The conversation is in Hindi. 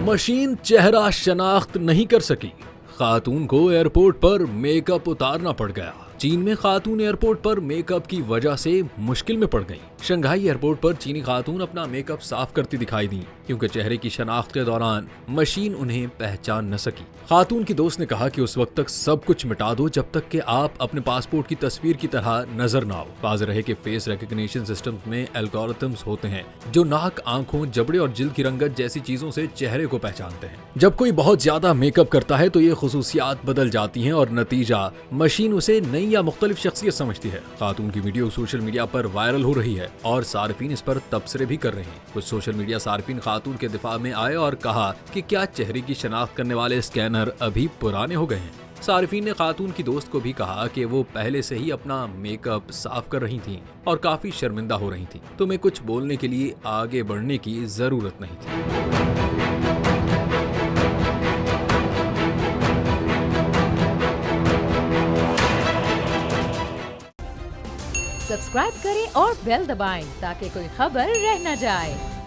मशीन चेहरा शनाख्त नहीं कर सकी, खातून को एयरपोर्ट पर मेकअप उतारना पड़ गया। चीन में खातून एयरपोर्ट पर मेकअप की वजह से मुश्किल में पड़ गईं। शंघाई एयरपोर्ट पर चीनी खातून अपना मेकअप साफ करती दिखाई दी क्योंकि चेहरे की शनाख्त के दौरान मशीन उन्हें पहचान न सकी। खातून की दोस्त ने कहा कि उस वक्त तक सब कुछ मिटा दो जब तक कि आप अपने पासपोर्ट की तस्वीर की तरह नजर ना हो। वाज़ेह रहे कि फेस रिकग्निशन सिस्टम में एल्गोरिथम्स होते हैं जो नाक, आंखों, जबड़े और जिल्द की रंगत जैसी चीजों से चेहरे को पहचानते हैं। जब कोई बहुत ज्यादा मेकअप करता है तो ये खुसूसियात बदल जाती हैं और नतीजा मशीन उसे नई या मुख्तलिफ शख्सियत समझती है। खातून की वीडियो सोशल मीडिया पर वायरल हो रही है और सार्फिन इस पर तबसरे भी कर रहे हैं। कुछ सोशल मीडिया सार्फिन खातून के दिफा में आए और कहा कि क्या चेहरे की शनाख्त करने वाले स्कैनर अभी पुराने हो गए हैं। सार्फिन ने खातून की दोस्त को भी कहा कि वो पहले से ही अपना मेकअप साफ कर रही थीं और काफी शर्मिंदा हो रही थीं। तुम्हें कुछ बोलने के लिए आगे बढ़ने की जरूरत नहीं थी। सब्सक्राइब करें और बेल दबाएं ताकि कोई खबर रह न जाए।